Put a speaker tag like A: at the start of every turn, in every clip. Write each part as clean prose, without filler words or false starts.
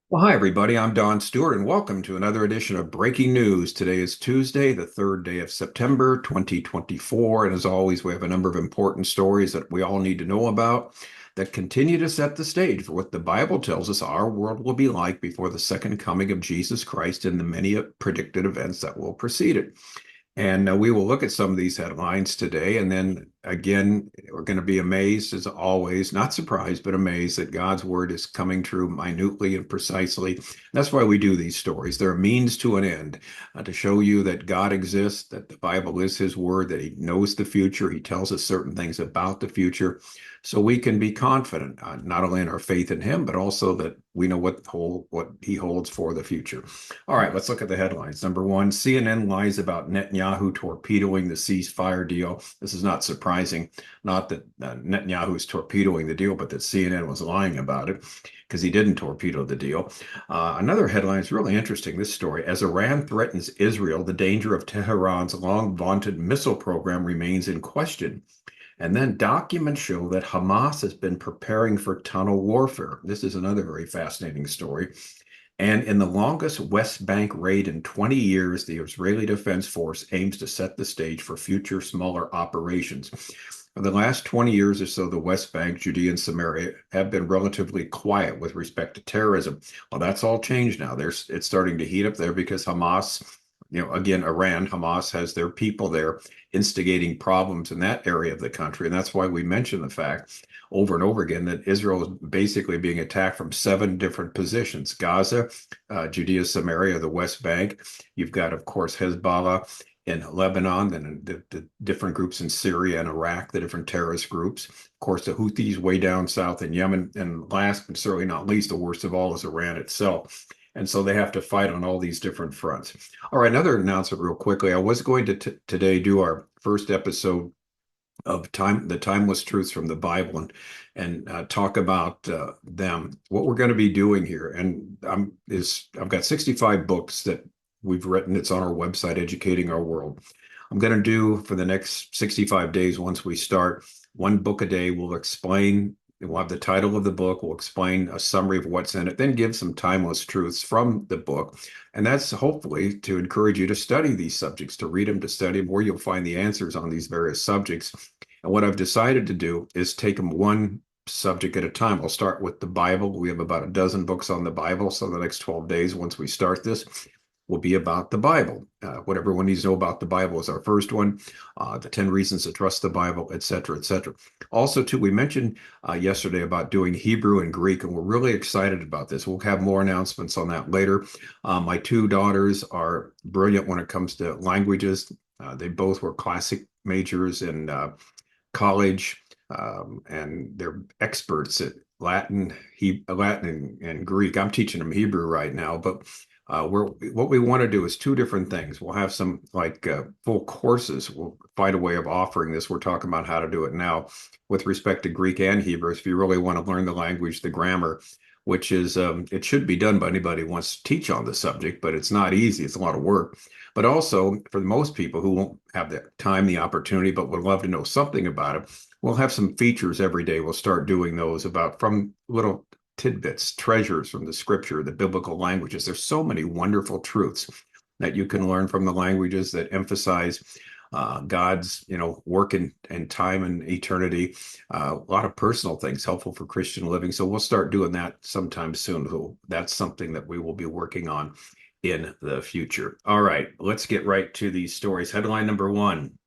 A: Well, hi, everybody. I'm Don Stewart, and welcome to another edition of Breaking News. Today is Tuesday, the third day of September, 2024. And as always, we have a number of important stories that we all need to know about that continue to set the stage for what the Bible tells us our world will be like before the second coming of Jesus Christ and the many predicted events that will precede it. And we will look at some of these headlines today. And then again, we're going to be amazed, as always, not surprised, but amazed that God's word is coming true minutely and precisely. That's why we do these stories. They're a means to an end, to show you that God exists, that the Bible is his word, that he knows the future. He tells us certain things about the future. So we can be confident, not only in our faith in him, but also that we know what he holds for the future. All right, let's look at the headlines. Number one, CNN lies about Netanyahu torpedoing the ceasefire deal. This is not surprising. Not that Netanyahu is torpedoing the deal, but that CNN was lying about it because he didn't torpedo the deal. Another headline is really interesting, this story. As Iran threatens Israel, the danger of Tehran's long-vaunted missile program remains in question. And then documents show that Hamas has been preparing for tunnel warfare. This is another very fascinating story. And in the longest West Bank raid in 20 years, the Israeli Defense Force aims to set the stage for future smaller operations. For the last 20 years or so, the West Bank, Judea, and Samaria have been relatively quiet with respect to terrorism. Well, that's all changed now. It's starting to heat up there because Hamas, again, Iran, Hamas has their people there instigating problems in that area of the country. And that's why we mention the fact over and over again that Israel is basically being attacked from 7 different positions: Gaza, Judea, Samaria, the West Bank. You've got, of course, Hezbollah in Lebanon, and the different groups in Syria and Iraq, the different terrorist groups. Of course, the Houthis way down south in Yemen. And last but certainly not least, the worst of all is Iran itself. And so they have to fight on all these different fronts. All right, another announcement real quickly. I was going to today do our first episode of the timeless truths from the Bible, and talk about them. What we're going to be doing here, and I've got 65 books that we've written. It's on our website, Educating Our World. I'm going to do for the next 65 days, once we start, one book a day. We'll have the title of the book. We'll explain a summary of what's in it, then give some timeless truths from the book. And that's hopefully to encourage you to study these subjects, to read them, to study them, where you'll find the answers on these various subjects. And what I've decided to do is take them one subject at a time. I'll start with the Bible. We have about a dozen books on the Bible. So the next 12 days, once we start this, will be about the Bible. What everyone needs to know about the Bible is our first one, the 10 reasons to trust the Bible, et cetera, et cetera. Also, too, we mentioned yesterday about doing Hebrew and Greek, and we're really excited about this. We'll have more announcements on that later. My 2 daughters are brilliant when it comes to languages. They both were classic majors in college, and they're experts at Latin and Greek. I'm teaching them Hebrew right now, but what we want to do is 2 different things. We'll have some full courses. We'll find a way of offering this. We're talking about how to do it now with respect to Greek and Hebrew. If you really want to learn the language, the grammar, which is it should be done by anybody who wants to teach on the subject, but it's not easy. It's a lot of work. But also for most people who won't have the time, the opportunity, but would love to know something about it, we'll have some features every day. We'll start doing those about from little tidbits, treasures from the scripture, the biblical languages. There's so many wonderful truths that you can learn from the languages that emphasize God's, work and time and eternity. A lot of personal things helpful for Christian living. So we'll start doing that sometime soon. So that's something that we will be working on in the future. All right, let's get right to these stories. Headline number 1.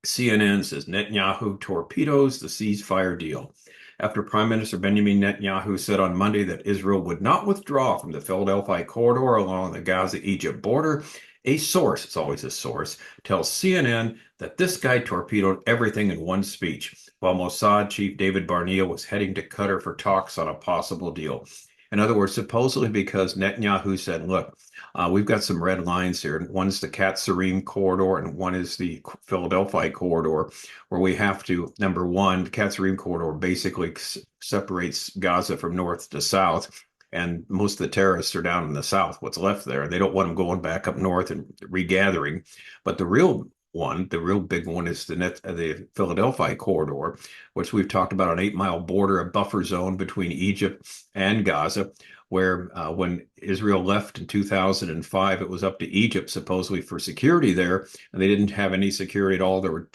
A: CNN says Netanyahu torpedoes the ceasefire deal. After Prime Minister Benjamin Netanyahu said on Monday that Israel would not withdraw from the Philadelphi Corridor along the Gaza-Egypt border, a source, it's always a source, tells CNN that this guy torpedoed everything in one speech, while Mossad chief David Barnea was heading to Qatar for talks on a possible deal. In other words, supposedly because Netanyahu said, look, we've got some red lines here. One's the Qatar corridor, and one is the Philadelphia corridor, where we have to, number one, the Qatar corridor basically separates Gaza from north to south. And most of the terrorists are down in the south, what's left there. They don't want them going back up north and regathering. But the real one. The real big one is the Philadelphi Corridor, which we've talked about, an 8-mile border, a buffer zone between Egypt and Gaza, where when Israel left in 2005, it was up to Egypt supposedly for security there, and they didn't have any security at all. There were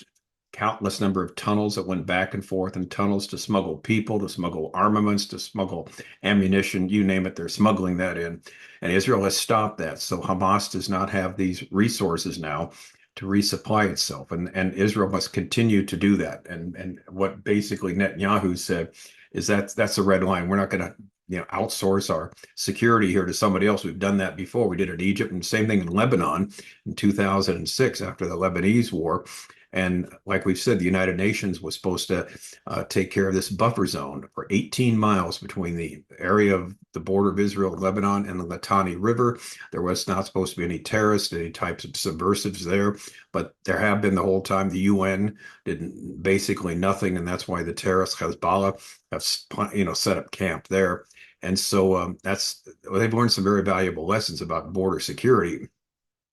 A: countless number of tunnels that went back and forth, and tunnels to smuggle people, to smuggle armaments, to smuggle ammunition, you name it, they're smuggling that in. And Israel has stopped that. So Hamas does not have these resources now to resupply itself. And Israel must continue to do that. And what basically Netanyahu said is that that's a red line. We're not going to outsource our security here to somebody else. We've done that before. We did it in Egypt, and same thing in Lebanon in 2006 after the Lebanese war. And like we've said, the United Nations was supposed to take care of this buffer zone for 18 miles between the area of the border of Israel and Lebanon and the Litani River. There was not supposed to be any terrorists, any types of subversives there, but there have been the whole time. The UN did basically nothing, and that's why the terrorists, Hezbollah, have set up camp there. And so they've learned some very valuable lessons about border security.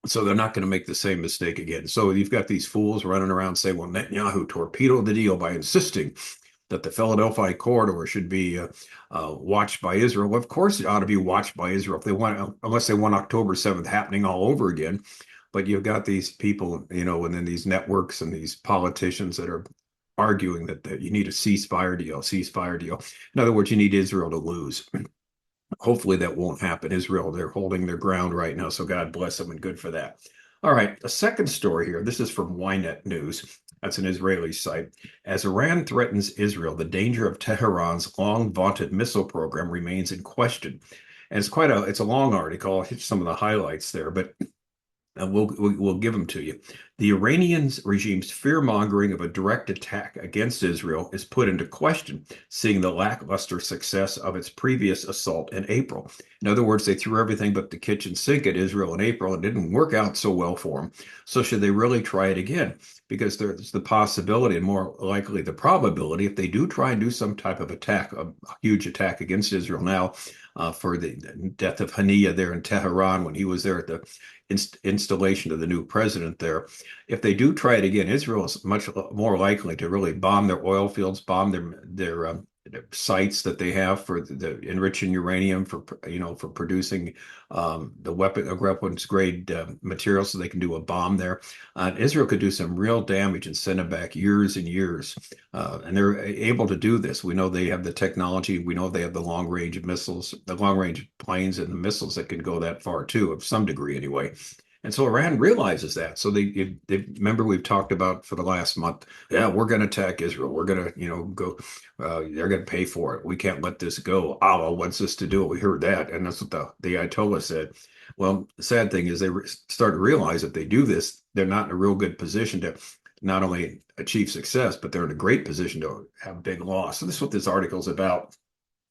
A: So they're not going to make the same mistake again. So you've got these fools running around saying, well, Netanyahu torpedoed the deal by insisting that the Philadelphi Corridor should be watched by Israel. Well, of course, it ought to be watched by Israel if they want, unless they want October 7th happening all over again. But you've got these people, and then these networks and these politicians that are arguing that you need a ceasefire deal. In other words, you need Israel to lose. Hopefully that won't happen. Israel, they're holding their ground right now, so God bless them and good for that. All right, a second story here. This is from Ynet News. That's an Israeli site. As Iran threatens Israel, the danger of Tehran's long-vaunted missile program remains in question. And it's a long article. I'll hit some of the highlights there, but we'll give them to you. The Iranian regime's fear-mongering of a direct attack against Israel is put into question, seeing the lackluster success of its previous assault in April. In other words, they threw everything but the kitchen sink at Israel in April. It didn't work out so well for them. So should they really try it again? Because there's the possibility, and more likely the probability, if they do try and do some type of attack, a huge attack against Israel now, for the death of Haniyeh there in Tehran when he was there at the installation of the new president there. If they do try it again, Israel is much more likely to really bomb their oil fields, bomb their sites that they have for the enriching uranium for producing the weapons grade materials, so they can do a bomb there. Israel could do some real damage and send them back years and years, and they're able to do this. We know they have the technology. We know they have the long range missiles, the long range planes, and the missiles that can go that far too, of some degree anyway. And so Iran realizes that. So they remember we've talked about for the last month. Yeah, we're going to attack Israel. We're going to go. They're going to pay for it. We can't let this go. Allah wants us to do it. We heard that, and that's what the Ayatollah said. Well, the sad thing is they start to realize if they do this, they're not in a real good position to not only achieve success, but they're in a great position to have big loss. So this is what this article is about.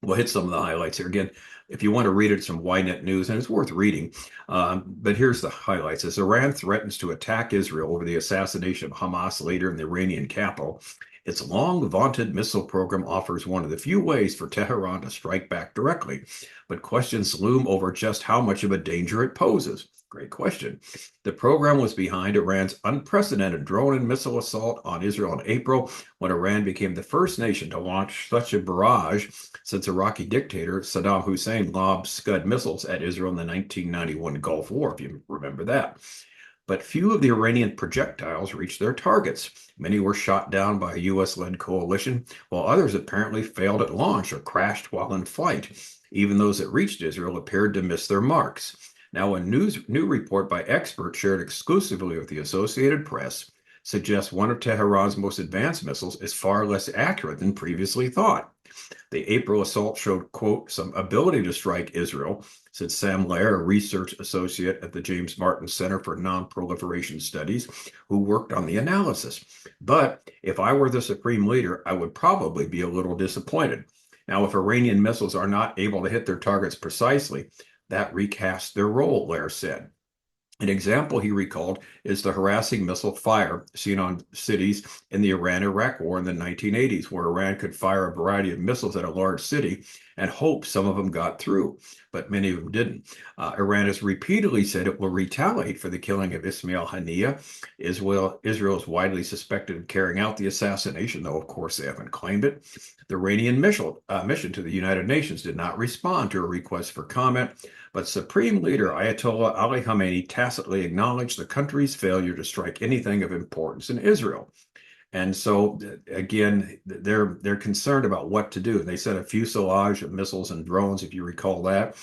A: We'll hit some of the highlights here. Again, if you want to read it, it's from Ynet News, and it's worth reading. But here's the highlights. As Iran threatens to attack Israel over the assassination of Hamas leader in the Iranian capital, its long-vaunted missile program offers one of the few ways for Tehran to strike back directly. But questions loom over just how much of a danger it poses. Great question. The program was behind Iran's unprecedented drone and missile assault on Israel in April, when Iran became the first nation to launch such a barrage since Iraqi dictator Saddam Hussein lobbed Scud missiles at Israel in the 1991 Gulf War, if you remember that. But few of the Iranian projectiles reached their targets. Many were shot down by a U.S.-led coalition, while others apparently failed at launch or crashed while in flight. Even those that reached Israel appeared to miss their marks. Now, a new report by experts shared exclusively with the Associated Press suggests one of Tehran's most advanced missiles is far less accurate than previously thought. The April assault showed, quote, some ability to strike Israel, said Sam Lair, a research associate at the James Martin Center for Non-Proliferation Studies, who worked on the analysis. But if I were the supreme leader, I would probably be a little disappointed. Now, if Iranian missiles are not able to hit their targets precisely, that recasts their role, Lair said. An example he recalled is the harassing missile fire seen on cities in the Iran-Iraq War in the 1980s, where Iran could fire a variety of missiles at a large city and hoped some of them got through, but many of them didn't. Iran has repeatedly said it will retaliate for the killing of Ismail Haniyeh. Israel is widely suspected of carrying out the assassination, though, of course, they haven't claimed it. The Iranian mission to the United Nations did not respond to a request for comment, but Supreme Leader Ayatollah Ali Khamenei tacitly acknowledged the country's failure to strike anything of importance in Israel. And so, again, they're concerned about what to do. They sent a fuselage of missiles and drones, if you recall that,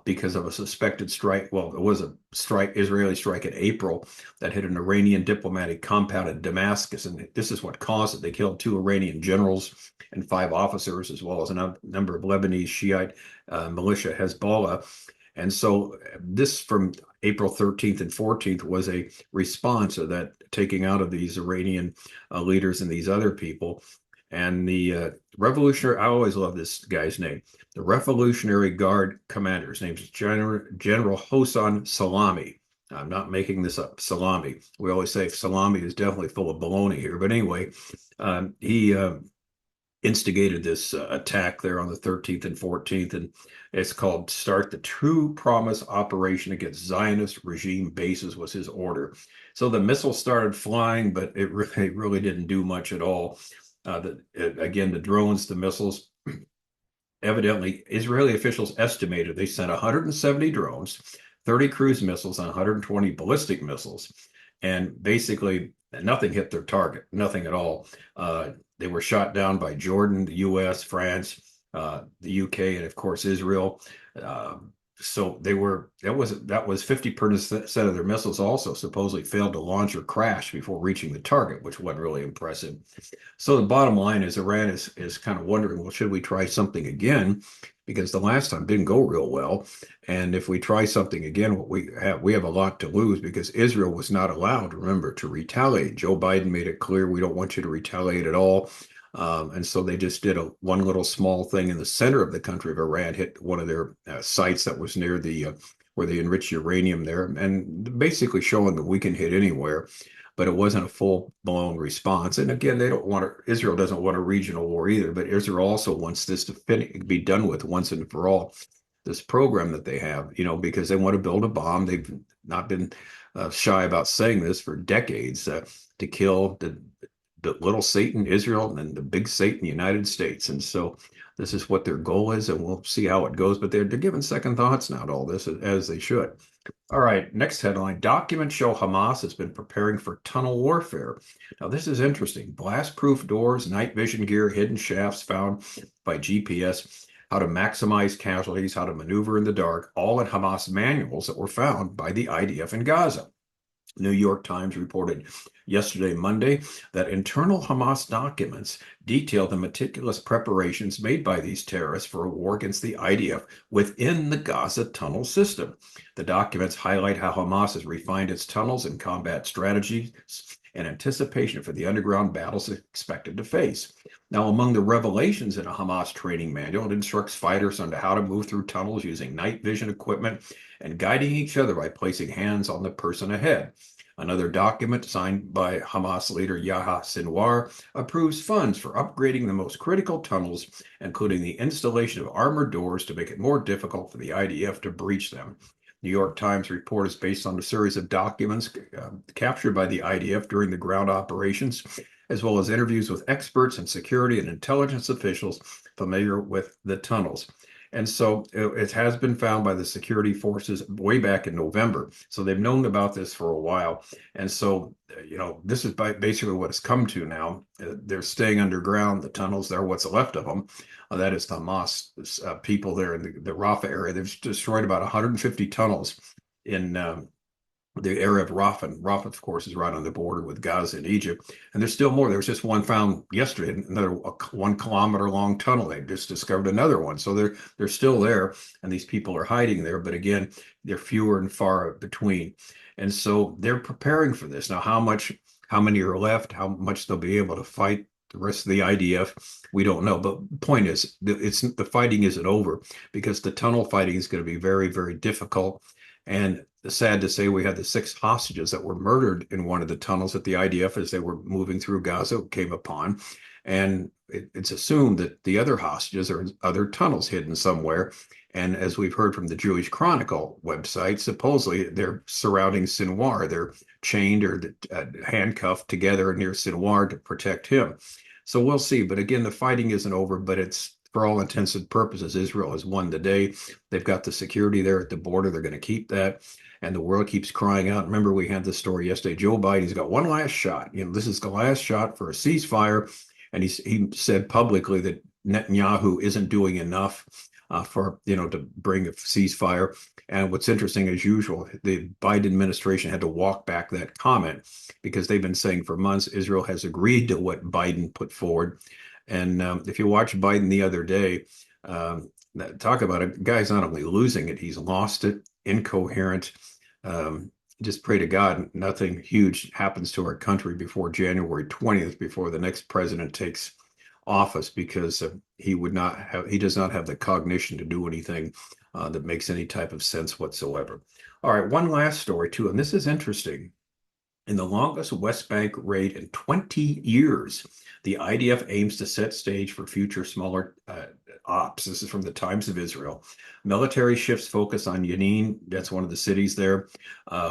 A: because of a suspected strike. Well, it was a Israeli strike in April that hit an Iranian diplomatic compound in Damascus, and this is what caused it. They killed 2 Iranian generals and 5 officers, as well as a number of Lebanese Shiite militia Hezbollah. And so this from April 13th and 14th was a response to that taking out of these Iranian leaders and these other people. And the Revolutionary, I always love this guy's name, the Revolutionary Guard commander, his name is General Hossein Salami. I'm not making this up, Salami. We always say Salami is definitely full of baloney here. But anyway, he instigated this attack there on the 13th and 14th, and it's called Start the True Promise Operation Against Zionist Regime Bases was his order. So the missiles started flying, but it really didn't do much at all. Again, the drones, the missiles, evidently, Israeli officials estimated they sent 170 drones, 30 cruise missiles, and 120 ballistic missiles. And basically, nothing hit their target, nothing at all. They were shot down by Jordan, the U.S., France, the UK, and of course Israel. So that was 50% of their missiles also supposedly failed to launch or crash before reaching the target, which wasn't really impressive. So the bottom line is Iran is kind of wondering, well, should we try something again? Because the last time didn't go real well. And if we try something again, what we have a lot to lose, because Israel was not allowed, remember, to retaliate. Joe Biden made it clear, we don't want you to retaliate at all. And so they just did one little small thing in the center of the country of Iran, hit one of their sites that was near the where they enrich uranium there, and basically showing that we can hit anywhere. But it wasn't a full-blown response. And again, Israel doesn't want a regional war either, but Israel also wants this to be done with once and for all, this program that they have, because they want to build a bomb. They've not been shy about saying this for decades, to kill the little Satan, Israel, and the big Satan, United States. And so this is what their goal is, and we'll see how it goes. But they're giving second thoughts now to all this, as they should. All right, next headline. Documents show Hamas has been preparing for tunnel warfare. Now, this is interesting. Blast-proof doors, night vision gear, hidden shafts found by GPS, how to maximize casualties, how to maneuver in the dark, all in Hamas manuals that were found by the IDF in Gaza. New York Times reported yesterday, Monday, that internal Hamas documents detail the meticulous preparations made by these terrorists for a war against the IDF within the Gaza tunnel system. The documents highlight how Hamas has refined its tunnels and combat strategies in anticipation for the underground battles expected to face. Now, among the revelations in a Hamas training manual, it instructs fighters on how to move through tunnels using night vision equipment and guiding each other by placing hands on the person ahead. Another document signed by Hamas leader Yahya Sinwar approves funds for upgrading the most critical tunnels, including the installation of armored doors to make it more difficult for the IDF to breach them. New York Times report is based on a series of documents captured by the IDF during the ground operations, as well as interviews with experts in security and intelligence officials familiar with the tunnels. And so it has been found by the security forces way back in November. So they've known about this for a while. And so, this is basically what it's come to now. They're staying underground. The tunnels, they're what's left of them. That is the Hamas people there in the Rafah area. They've destroyed about 150 tunnels in the area of Rafah. Rafah, of course, is right on the border with Gaza and Egypt. And there's still more. There was just one found yesterday, another 1 kilometer long tunnel. They just discovered another one. So they're still there, and these people are hiding there. But again, they're fewer and far between. And so they're preparing for this. Now, how many are left, how much they'll be able to fight the rest of the IDF, we don't know. But the point is, the fighting isn't over, because the tunnel fighting is going to be very, very difficult. And sad to say, we had the 6 hostages that were murdered in one of the tunnels that the IDF, as they were moving through Gaza, came upon. And it's assumed that the other hostages are in other tunnels hidden somewhere. And as we've heard from the Jewish Chronicle website, supposedly they're surrounding Sinwar. They're chained or handcuffed together near Sinwar to protect him. So we'll see. But again, the fighting isn't over, but it's for all intents and purposes, Israel has won the day. They've got the security there at the border. They're going to keep that. And the world keeps crying out. Remember, we had this story yesterday. Joe Biden's got one last shot. This is the last shot for a ceasefire. And he said publicly that Netanyahu isn't doing enough to bring a ceasefire. And what's interesting, as usual, the Biden administration had to walk back that comment because they've been saying for months Israel has agreed to what Biden put forward. And if you watch Biden the other day, talk about a guy's not only losing it, he's lost it, incoherent. Just pray to God nothing huge happens to our country before January 20th, before the next president takes office, because he does not have the cognition to do anything that makes any type of sense whatsoever. All right, one last story too, and this is interesting. In the longest West Bank raid in 20 years, the IDF aims to set stage for future smaller ops. This is from the Times of Israel. Military shifts focus on Jenin. That's one of the cities there.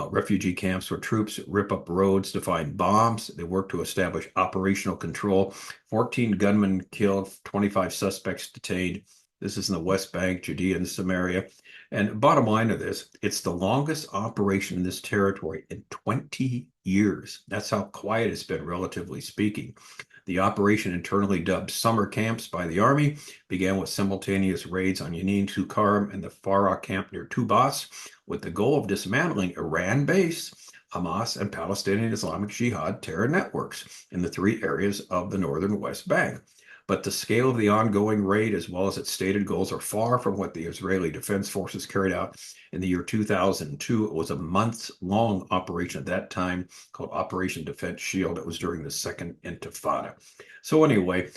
A: Refugee camps where troops rip up roads to find bombs. They work to establish operational control. 14 gunmen killed, 25 suspects detained. This is in the West Bank, Judea and Samaria. And bottom line of this, it's the longest operation in this territory in 20 years. That's how quiet it's been, relatively speaking. The operation, internally dubbed summer camps by the Army, began with simultaneous raids on Yanin, Tukarim, and the Farah camp near Tubas, with the goal of dismantling Iran-based Hamas and Palestinian Islamic Jihad terror networks in the three areas of the northern West Bank. But the scale of the ongoing raid, as well as its stated goals, are far from what the Israeli Defense Forces carried out in the year 2002. It was a months-long operation at that time called Operation Defense Shield. It was during the Second Intifada. So anyway,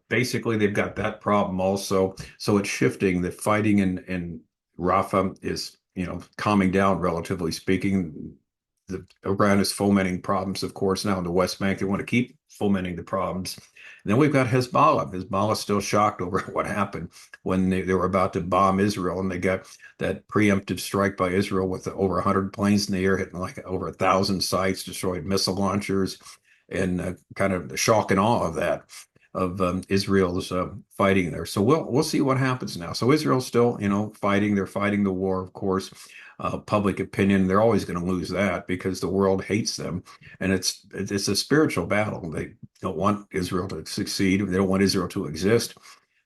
A: basically they've got that problem also. So it's shifting. The fighting in Rafah is, calming down, relatively speaking. Iran is fomenting problems, of course, now in the West Bank. They want to keep fomenting the problems. And then we've got Hezbollah. Hezbollah's still shocked over what happened when they were about to bomb Israel, and they got that preemptive strike by Israel with over 100 planes in the air, hitting like over 1,000 sites, destroyed missile launchers, and kind of the shock and awe of that, of Israel's fighting there. So we'll see what happens now. So Israel's still, fighting. They're fighting the war, of course. Public opinion, they're always going to lose that because the world hates them, and it's a spiritual battle. They don't want Israel to succeed. They don't want Israel to exist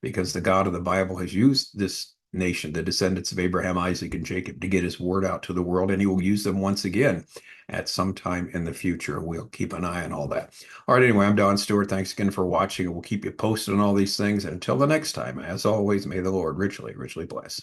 A: because the God of the Bible has used this nation, the descendants of Abraham, Isaac, and Jacob, to get his word out to the world, and he will use them once again at some time in the future. We'll keep an eye on all that. All right, anyway, I'm Don Stewart. Thanks again for watching, and we'll keep you posted on all these things. And until the next time, as always, may the Lord richly, richly bless.